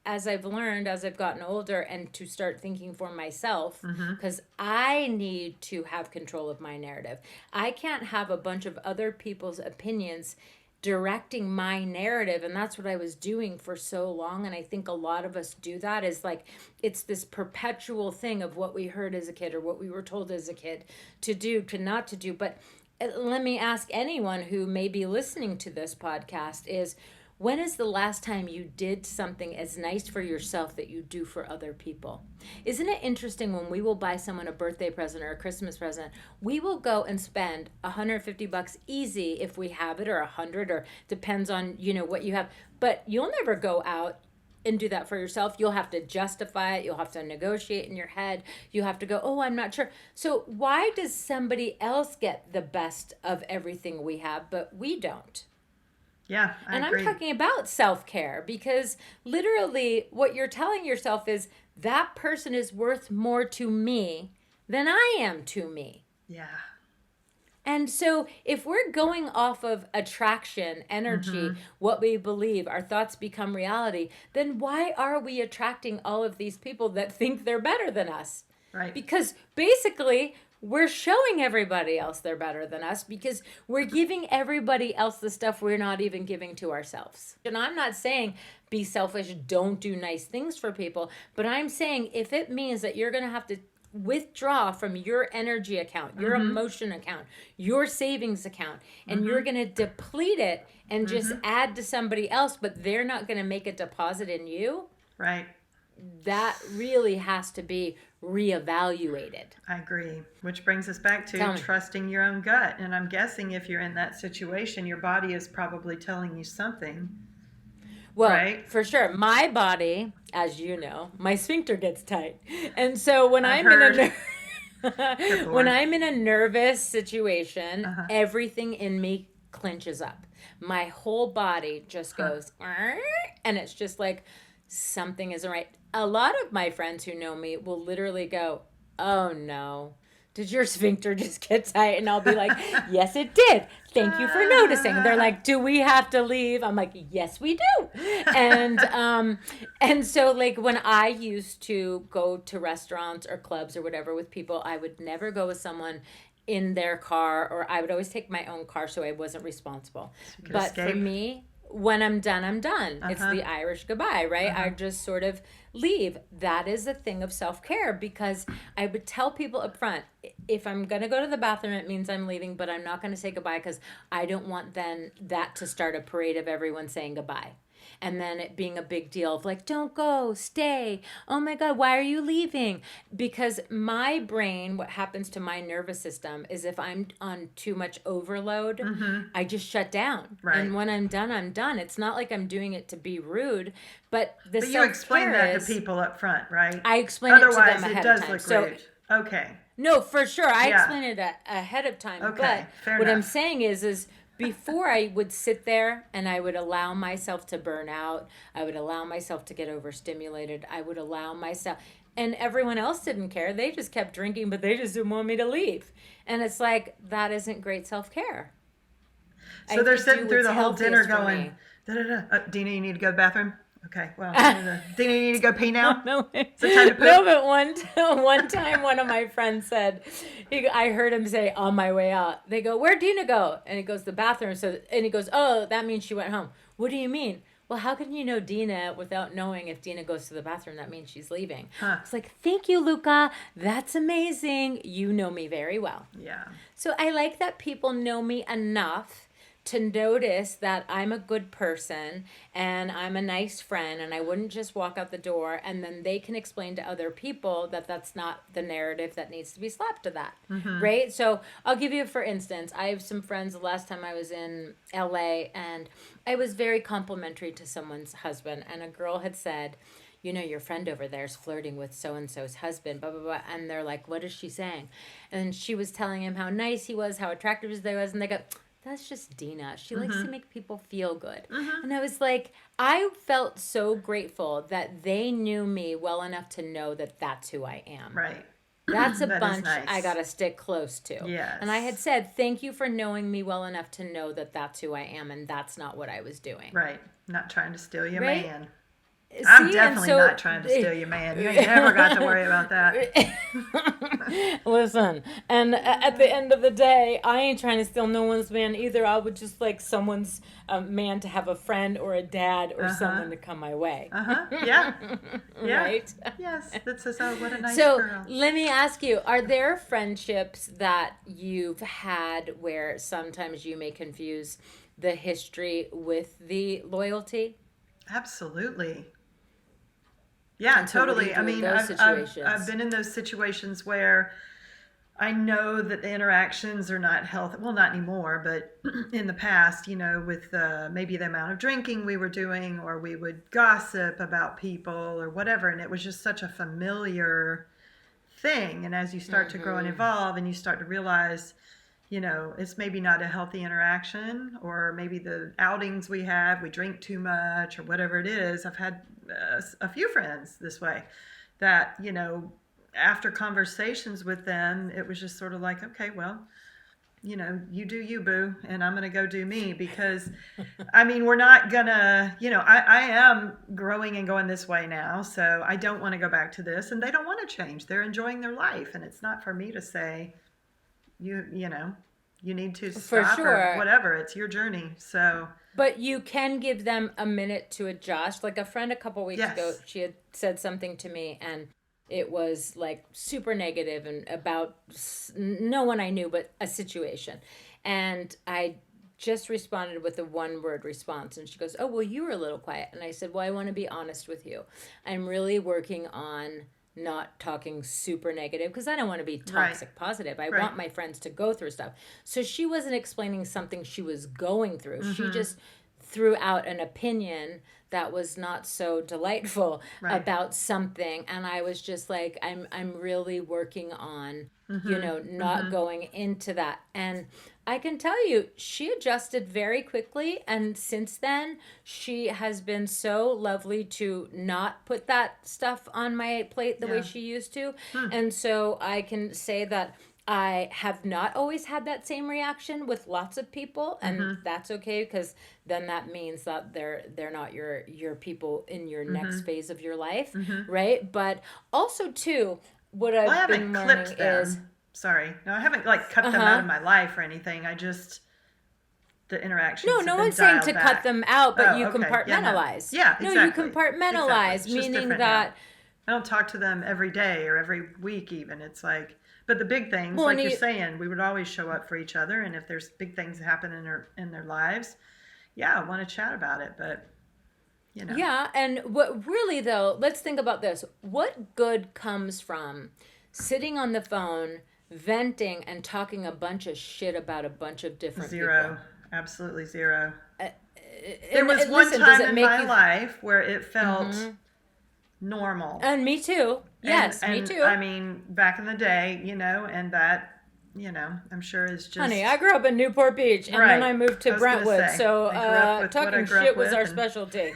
as I've learned, as I've gotten older, and to start thinking for myself, because I need to have control of my narrative. I can't have a bunch of other people's opinions directing my narrative, and that's what I was doing for so long. And I think a lot of us do that, is like, it's this perpetual thing of what we heard as a kid or what we were told as a kid to do, to not to do. But let me ask anyone who may be listening to this podcast is, when is the last time you did something as nice for yourself that you do for other people? Isn't it interesting, when we will buy someone a birthday present or a Christmas present, we will go and spend $150 easy if we have it, or $100, or depends on, you know, what you have. But you'll never go out and do that for yourself. You'll have to justify it. You'll have to negotiate in your head. You have to go, oh, I'm not sure. So why does somebody else get the best of everything we have, but we don't? Yeah, I agree. I'm talking about self-care, because literally what you're telling yourself is, that person is worth more to me than I am to me. Yeah. And so if we're going off of attraction, energy, what we believe, our thoughts become reality, then why are we attracting all of these people that think they're better than us? Right. Because basically, we're showing everybody else they're better than us, because we're giving everybody else the stuff we're not even giving to ourselves. And I'm not saying be selfish, don't do nice things for people, but I'm saying if it means that you're going to have to withdraw from your energy account, your emotion account, your savings account, and you're going to deplete it and just add to somebody else, but they're not going to make a deposit in you. Right. that really has to be reevaluated. I agree. Which brings us back Tell to me. trusting your own gut. And I'm guessing if you're in that situation, your body is probably telling you something, Well, right? for sure. My body, as you know, my sphincter gets tight. And so when I've I'm in a heard. Good when Lord. I'm in a nervous situation, Uh-huh. everything in me clenches up. My whole body just Huh. goes, "Arr," and it's just like something isn't right. A lot of my friends who know me will literally go, "Oh no. Did your sphincter just get tight?" And I'll be like, "Yes, it did. Thank you for noticing." They're like, "Do we have to leave?" I'm like, "Yes, we do." And so like when I used to go to restaurants or clubs or whatever with people, I would never go with someone in their car, or I would always take my own car so I wasn't responsible. You could But for escape. me, when I'm done, I'm done. It's Uh-huh. the Irish goodbye, right? I Uh-huh. just sort of leave. That is a thing of self care, because I would tell people up front, if I'm going to go to the bathroom, it means I'm leaving, but I'm not going to say goodbye, because I don't want then that to start a parade of everyone saying goodbye. And then it being a big deal of like, don't go, stay. Oh my God, why are you leaving? Because my brain, what happens to my nervous system is if I'm on too much overload, I just shut down. Right. And when I'm done, I'm done. It's not like I'm doing it to be rude, but the But you self explain care that to is, people up front, right? I explain it to Otherwise, them it ahead of does time. look So rude. Okay. no, for sure. I Yeah. explain it ahead of time. Okay. But Fair what I'm enough. saying is before I would sit there and I would allow myself to burn out, I would allow myself to get overstimulated, I would allow myself, and everyone else didn't care. They just kept drinking, but they just didn't want me to leave. And it's like, that isn't great self care. I So have they're to sitting do through what's the whole dinner healthiest for going, me. da da da. Dina, you need to go to the bathroom? Okay, well, Dina, you need to go pee now? No, Is it time to poop? no, but one time, one of my friends said, I heard him say on my way out, they go, "Where'd Dina go?" And he goes, "The bathroom." So, and he goes, "Oh, that means she went home." What do you mean? Well, how can you know Dina without knowing if Dina goes to the bathroom? That means she's leaving. Huh. It's like, thank you, Luca. That's amazing. You know me very well. Yeah. So I like that people know me enough to notice that I'm a good person and I'm a nice friend, and I wouldn't just walk out the door, and then they can explain to other people that that's not the narrative that needs to be slapped to that. Right? So I'll give you, for instance, I have some friends. The last time I was in LA, and I was very complimentary to someone's husband, and a girl had said, "You know, your friend over there is flirting with so and so's husband, blah, blah, blah." And they're like, "What is she saying?" And she was telling him how nice he was, how attractive he was. And they go, "That's just Dina. She likes to make people feel good." And I was like, I felt so grateful that they knew me well enough to know that that's who I am. Right. That's a That is bunch nice. I got to stick close to. Yes. And I had said, "Thank you for knowing me well enough to know that that's who I am, and that's not what I was doing." Right. Not trying to steal your Right? man. See, I'm and definitely so not trying to steal your man. You ain't never got to worry about that. Listen, and at the end of the day, I ain't trying to steal no one's man either. I would just like someone's man to have a friend or a dad or someone to come my way. Yeah. Yeah. Right? Yes. That says, oh, what a nice So girl. let me ask you, are there friendships that you've had where sometimes you may confuse the history with the loyalty? Absolutely. Yeah, And so what do totally. you I do in mean, those I've situations? been in those situations where I know that the interactions are not healthy. Well, not anymore, but in the past, you know, with maybe the amount of drinking we were doing, or we would gossip about people or whatever. And it was just such a familiar thing. And as you start to grow and evolve and you start to realize, you know, it's maybe not a healthy interaction, or maybe the outings we have, we drink too much or whatever it is. I've had a few friends this way that, you know, after conversations with them, it was just sort of like, okay, well, you know, you do you, boo, and I'm going to go do me. Because, I mean, we're not going to, you know, I am growing and going this way now, so I don't want to go back to this, and they don't want to change. They're enjoying their life, and it's not for me to say, you know, you need to For stop or sure. whatever. It's your journey. So, But you can give them a minute to adjust. Like a friend a couple weeks ago, yes. she had said something to me, and it was like super negative and about no one I knew, but a situation. And I just responded with a 1-word response. And she goes, oh, well, you were a little quiet. And I said, well, I want to be honest with you. I'm really working on not talking super negative because I don't want to be toxic positive. I want my friends to go through stuff. So she wasn't explaining something she was going through. She just threw out an opinion that was not so delightful about something, and I was just like, I'm really working on not going into that. And I can tell you, she adjusted very quickly, and since then she has been so lovely to not put that stuff on my plate the way she used to. And so I can say that I have not always had that same reaction with lots of people, and that's okay, because then that means that they're not your people in your next phase of your life, right? But also too, what I've been learning is, sorry, no, I haven't like cut them out of my life or anything. I just the interactions. No one's saying to cut them out, but you compartmentalize. Yeah, exactly. No, you compartmentalize, exactly. Meaning that I don't talk to them every day or every week even. It's like. But the big things, like you're saying, we would always show up for each other. And if there's big things that happen in their lives, I want to chat about it. But, Yeah, and what really, though, let's think about this. What good comes from sitting on the phone, venting, and talking a bunch of shit about a bunch of different people? Zero. Absolutely zero. There was one time in my life where it felt normal. And me too. Yes, and, me too. I mean, back in the day, and that, I'm sure is just... Honey, I grew up in Newport Beach, and then I moved to Brentwood, so talking shit was our specialty.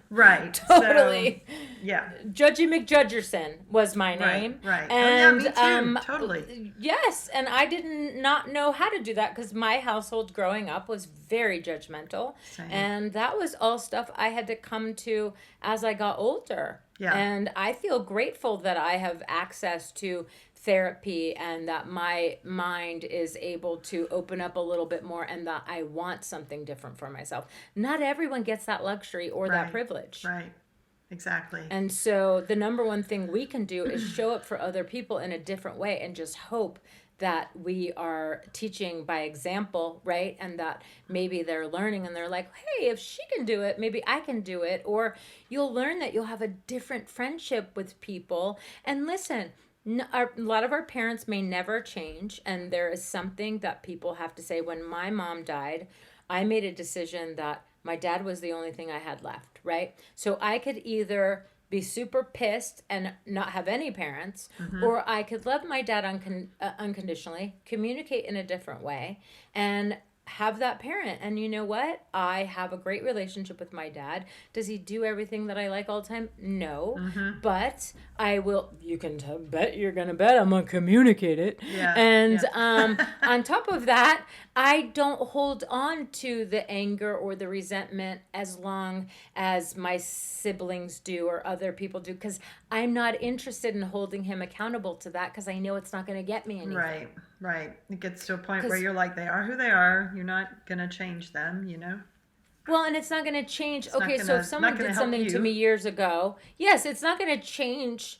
Right. Totally. So, yeah. Judgy McJudgerson was my name. Right. And, me too. Totally. Yes, and I didn't not know how to do that because my household growing up was very judgmental. Same. And that was all stuff I had to come to as I got older. Yeah. And I feel grateful that I have access to therapy and that my mind is able to open up a little bit more and that I want something different for myself. Not everyone gets that luxury or that privilege. Right. Exactly. And so the number one thing we can do is show up for other people in a different way and just hope that we are teaching by example, right? And that maybe they're learning and they're like, hey, if she can do it, maybe I can do it. Or you'll learn that you'll have a different friendship with people. And listen, a lot of our parents may never change. And there is something that people have to say. When my mom died, I made a decision that my dad was the only thing I had left, right? So I could either be super pissed and not have any parents, or I could love my dad unconditionally, communicate in a different way, and have that parent. And you know what? I have a great relationship with my dad. Does he do everything that I like all the time? No. But I will, you can bet, you're going to bet I'm going to communicate it. Yeah. And on top of that, I don't hold on to the anger or the resentment as long as my siblings do or other people do, because I'm not interested in holding him accountable to that because I know it's not going to get me anything. Right. It gets to a point where you're like, they are who they are. You're not going to change them, Well, and it's not going to change. Okay, so if someone did something to me years ago, yes, it's not going to change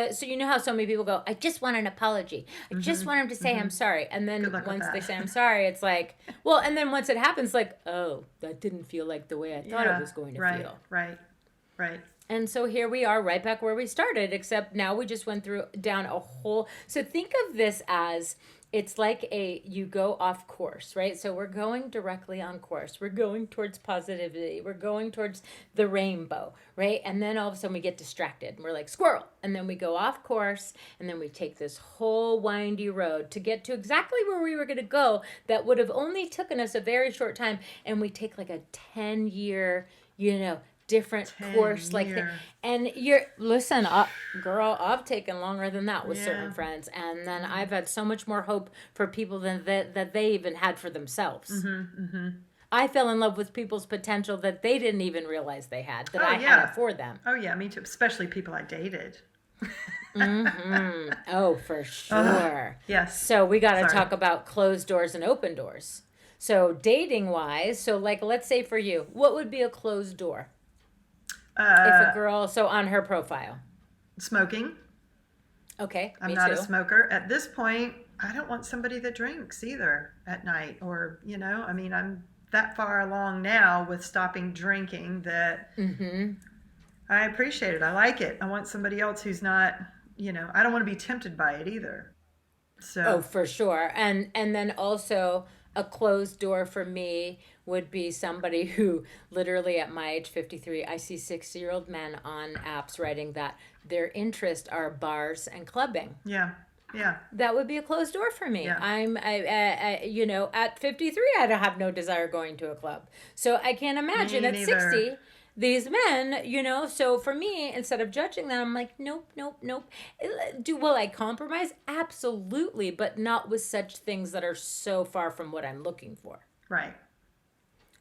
so you know how so many people go, I just want an apology. I just want him to say I'm sorry. And then once they say I'm sorry, it's like, well, and then once it happens, like, oh, that didn't feel like the way I thought it was going to feel. Right. And so here we are right back where we started, except now we just went down a whole, so think of this as, it's like you go off course, right? So we're going directly on course. We're going towards positivity. We're going towards the rainbow, right? And then all of a sudden we get distracted and we're like, squirrel. And then we go off course and then we take this whole windy road to get to exactly where we were going to go that would have only taken us a very short time. And we take like a 10-year, different course like that. And listen, girl, I've taken longer than that with certain friends, and then I've had so much more hope for people than that they even had for themselves. I fell in love with people's potential that they didn't even realize they had, that I had it for them. Oh yeah, me too, especially people I dated. Oh, for sure. Yes. So we got to talk about closed doors and open doors. So dating wise, so like let's say for you, what would be a closed door? If a girl, so on her profile. Smoking. Okay, I'm not a smoker. At this point, I don't want somebody that drinks either at night, or, I mean, I'm that far along now with stopping drinking that Mm-hmm. I appreciate it. I like it. I want somebody else who's not, I don't want to be tempted by it either. Oh, So, for sure. And then also a closed door for me would be somebody who literally at my age 53, I see 60-year-old men on apps writing that their interests are bars and clubbing. yeah, yeah, That would be a closed door for me. yeah. At 53, I don't have no desire going to a club. So I can't imagine Me at neither. 60, these men, so for me, instead of judging them, I'm like, nope, nope, nope. Will I compromise? Absolutely, but not with such things that are so far from what I'm looking for. Right.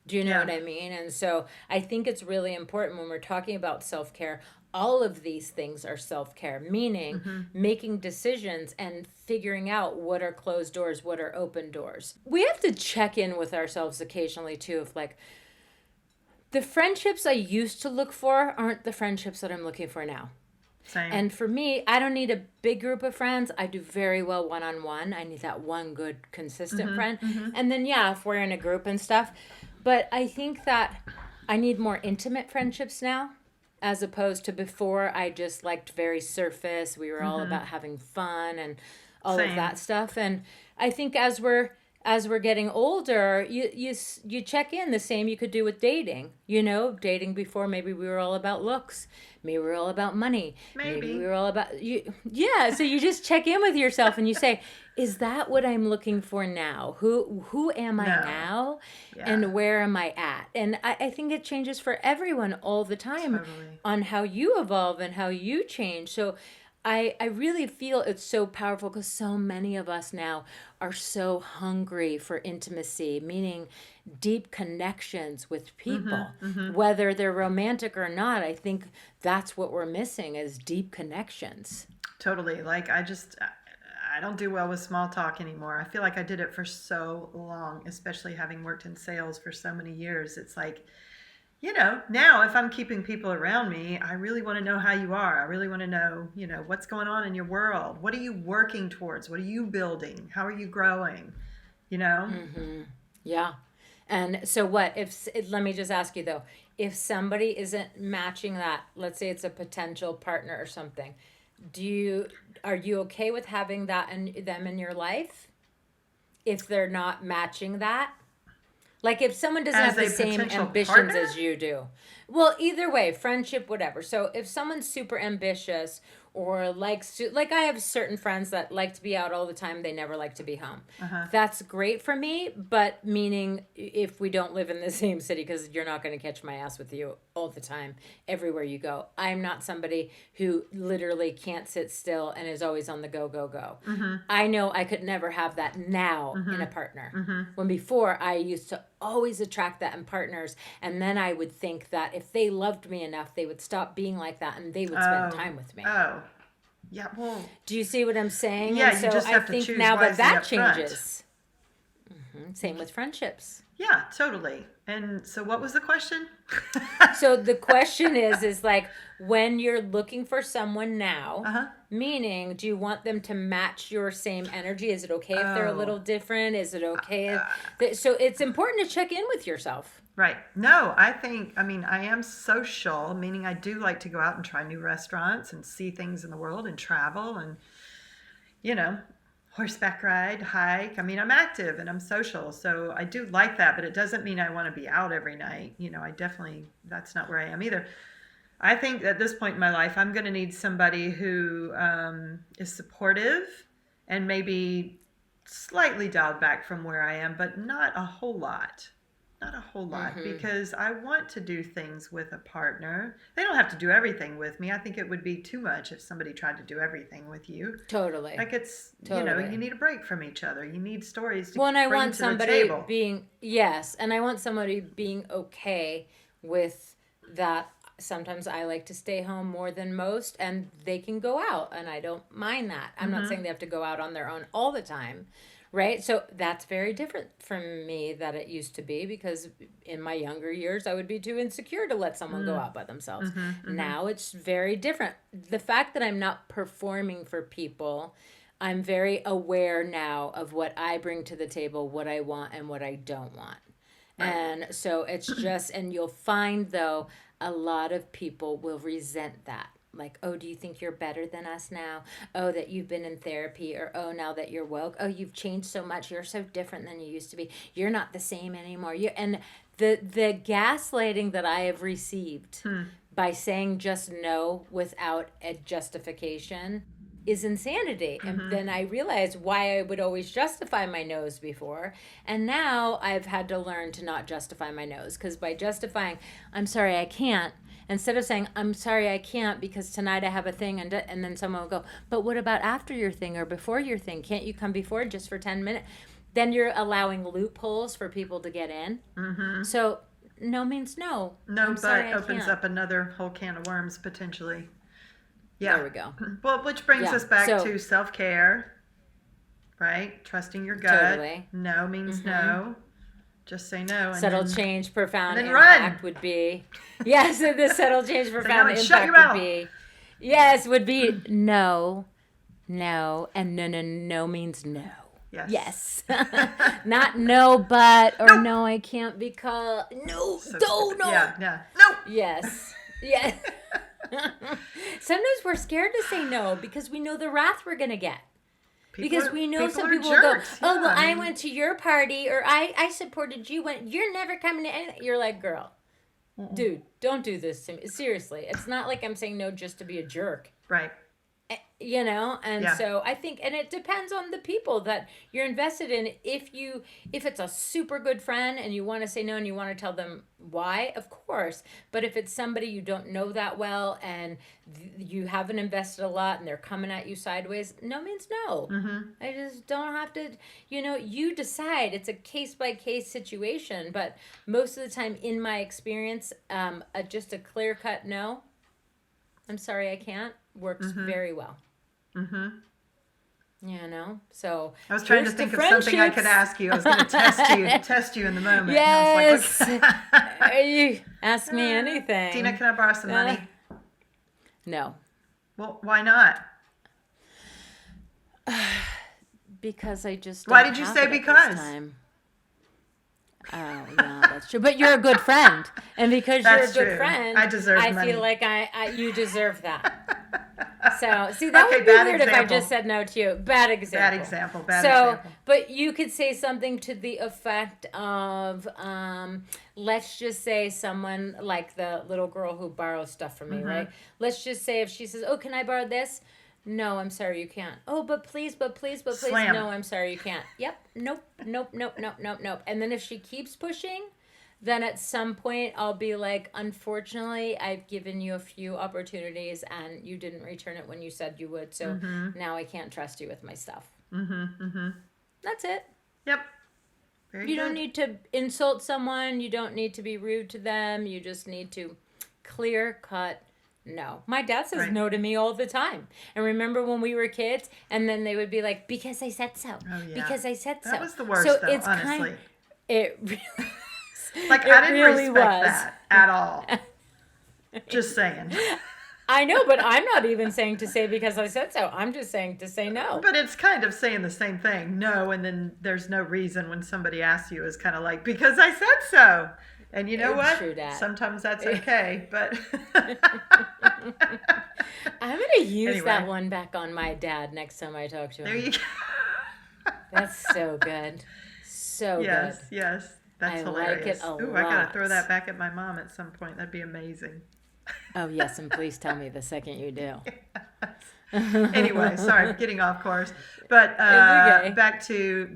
Do you know Yeah. what I mean? And so I think it's really important when we're talking about self care. All of these things are self care, meaning making decisions and figuring out what are closed doors, what are open doors. We have to check in with ourselves occasionally too, of like, the friendships I used to look for aren't the friendships that I'm looking for now. Same. And for me, I don't need a big group of friends. I do very well one on one. I need that one good, consistent friend. And then, yeah, if we're in a group and stuff. But I think that I need more intimate friendships now, as opposed to before. I just liked very surface. We were all about having fun and all of Same. that stuff. And I think as we're getting older, you check in the same you could do with dating. Dating before, maybe we were all about looks, maybe we were all about money, maybe we Maybe. were all about you. Yeah, so you just check in with yourself and you say, is that what I'm looking for now? Who am I No. now, Yeah. and where am I at? And I think it changes for everyone all the time Totally. on how you evolve and how you change. So I really feel it's so powerful because so many of us now are so hungry for intimacy, meaning deep connections with people, whether they're romantic or not. I think that's what we're missing is deep connections. Totally. Like, I don't do well with small talk anymore. I feel like I did it for so long, especially having worked in sales for so many years. It's like, now if I'm keeping people around me, I really want to know how you are. I really want to know, what's going on in your world. What are you working towards? What are you building? How are you growing? You know? Yeah. And so what if let me just ask you though, if somebody isn't matching that, let's say it's a potential partner or something, are you okay with having that and them in your life if they're not matching that? Like if someone doesn't As have the a same potential ambitions partner? as you do. Well, either way, friendship, whatever. So if someone's super ambitious or likes to, like I have certain friends that like to be out all the time, they never like to be home. Uh-huh. That's great for me, but meaning if we don't live in the same city, because you're not going to catch my ass with you all the time, everywhere you go. I'm not somebody who literally can't sit still and is always on the go, go, go. I know I could never have that now in a partner. When before I used to always attract that in partners, and then I would think that if they loved me enough, they would stop being like that and they would spend time with me. Oh. Yeah, well, Do you see what I'm saying? yeah, And you so just I have to think choose now that wisely that up front. changes. Same with friendships. Yeah, totally. And so what was the question? So the question is like when you're looking for someone now, Uh-huh. meaning do you want them to match your same energy? Is it okay if they're a Oh. little different? Is it okay so it's important to check in with yourself. Right. No, I mean, I am social, meaning I do like to go out and try new restaurants and see things in the world and travel and, you know, horseback ride, hike. I mean, I'm active and I'm social. So I do like that, but it doesn't mean I want to be out every night. That's not where I am either. I think at this point in my life, I'm going to need somebody who is supportive and maybe slightly dialed back from where I am, but not a whole lot. Not a whole lot, because I want to do things with a partner. They don't have to do everything with me. I think it would be too much if somebody tried to do everything with you. Totally. Like Totally. you need a break from each other. You need stories to Well, and I bring want to the somebody table. and I want somebody being okay with that. Sometimes I like to stay home more than most, and they can go out, and I don't mind that. I'm not saying they have to go out on their own all the time, right? So that's very different from me that it used to be, because in my younger years, I would be too insecure to let someone go out by themselves. Now it's very different. The fact that I'm not performing for people, I'm very aware now of what I bring to the table, what I want and what I don't want. Right. And so it's just, and you'll find though, a lot of people will resent that. Like, oh, do you think you're better than us now? Oh, that you've been in therapy, or oh, now that you're woke, oh, you've changed so much. You're so different than you used to be. You're not the same anymore. And the gaslighting that I have received by saying just no without a justification is insanity. And then I realized why I would always justify my no's before. And now I've had to learn to not justify my no's, because by justifying, I'm sorry, I can't, instead of saying, I'm sorry, I can't because tonight I have a thing, and then someone will go, but what about after your thing or before your thing? Can't you come before just for 10 minutes? Then you're allowing loopholes for people to get in. So no means no. No, I'm but opens up another whole can of worms potentially. Yeah. There we go. Well, which brings us back to self-care, right? Trusting your gut. Totally. No means no. Just say no. And subtle change, profound and impact would be. Yes, the subtle change, profound impact would be. Yes, would be no, and no means no. Yes. Not no, but, or no, I can't because, no. Yeah. No. Yes. Yes. Sometimes we're scared to say no because we know the wrath we're going to get. Because we know some people will go, oh, well, I went to your party, or I supported you when you're never coming to anything. You're like, girl, dude, don't do this to me. Seriously. It's not like I'm saying no just to be a jerk. Right. You know, and so I think, and it depends on the people that you're invested in. If it's a super good friend and you want to say no and you want to tell them why, of course. But if it's somebody you don't know that well and you haven't invested a lot and they're coming at you sideways, no means no. I just don't have to, you decide. It's a case by case situation. But most of the time, in my experience, just a clear cut no, I'm sorry, I can't, works very well. So I was trying to think of something I could ask you. I was going to test you in the moment. Yes. And I was like, you ask me anything. Dena, can I borrow some money? No. Well, why not? Because I just. Why did you say because? Oh, yeah, that's true. But you're a good friend, and because you're a good friend, I deserve money. I feel like you deserve that. So, see, that would be weird if I just said no to you. Bad example. But you could say something to the effect of, let's just say someone like the little girl who borrows stuff from me, right? Let's just say if she says, oh, can I borrow this? No, I'm sorry, you can't. Oh, but please. Slam. No, I'm sorry, you can't. Yep. Nope. And then if she keeps pushing, then at some point I'll be like, unfortunately, I've given you a few opportunities and you didn't return it when you said you would. So now I can't trust you with my stuff. That's it. Yep. You don't need to insult someone. You don't need to be rude to them. You just need to clear cut. No. My dad says no to me all the time. And remember when we were kids, and then they would be like, because I said so. Oh, yeah. Because I said so. That was the worst, though, it's honestly. It really like, I didn't respect that at all. Just saying. I know, but I'm not even saying to say because I said so. I'm just saying to say no. But it's kind of saying the same thing. No, and then there's no reason when somebody asks you is kind of like, because I said so. And you know what? True that. Sometimes that's okay, but I'm going to use that one back on my dad next time I talk to him. There you go. That's so good. So good. Yes. That's hilarious. I like it a lot. I got to throw that back at my mom at some point. That'd be amazing. Oh, yes, and please tell me the second you do. Anyway, sorry, getting off course. But back to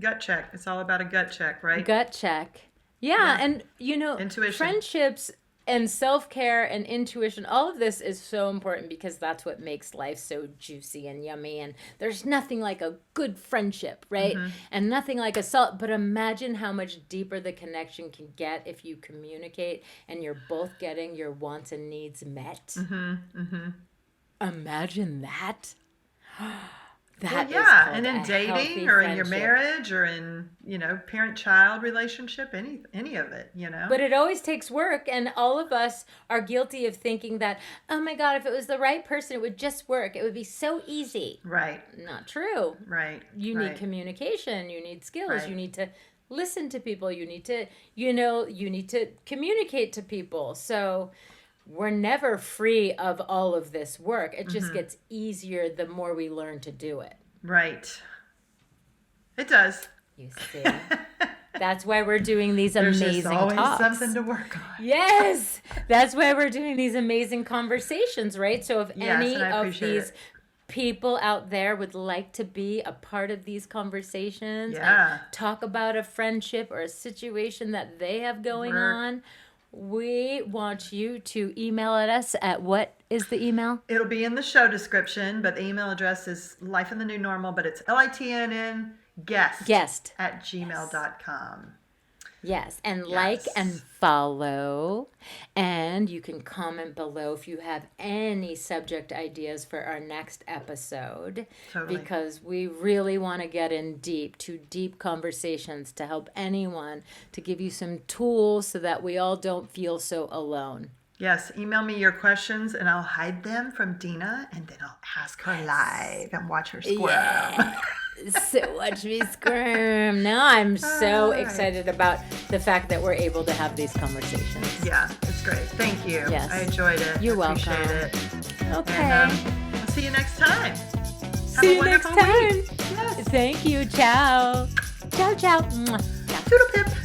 gut check. It's all about a gut check, right? Gut check. Yeah, and intuition. Friendships and self-care and intuition, all of this is so important because that's what makes life so juicy and yummy. And there's nothing like a good friendship, right? And nothing like but imagine how much deeper the connection can get if you communicate and you're both getting your wants and needs met. Imagine that. That is yeah, called and in a healthy dating or in your friendship. marriage or in, parent-child relationship, any of it, But it always takes work, and all of us are guilty of thinking that, oh my God, if it was the right person, it would just work. It would be so easy. Right, Not true. right. You right. need communication. You need skills. Right. You need to listen to people. You need to, you need to communicate to people. So we're never free of all of this work. It just gets easier the more we learn to do it. Right. It does. You see? That's why we're doing these There's amazing just always talks. something to work on. Yes. That's why we're doing these amazing conversations, right? So if Yes, any and I of appreciate these it. people out there would like to be a part of these conversations Yeah. and talk about a friendship or a situation that they have going on, we want you to email at us at what is the email? It'll be in the show description, but the email address is Life in the New Normal, but it's LITNN guest at gmail.com. Yes, and Yes. like and follow, and you can comment below if you have any subject ideas for our next episode. Totally. Because we really want to get in deep conversations to help anyone, to give you some tools so that we all don't feel so alone. Yes, email me your questions and I'll hide them from Dena and then I'll ask her live and watch her squirm. Yeah. So watch me squirm. Now I'm so All right. excited about the fact that we're able to have these conversations. Yeah, it's great. Thank you. Yes. I enjoyed it. You're I appreciate welcome. it. Okay. And we'll see you next time. Have See a you next wonderful time. week. Yes. Thank you. Ciao. Ciao, ciao. Mwah. Ciao. Toodle pip.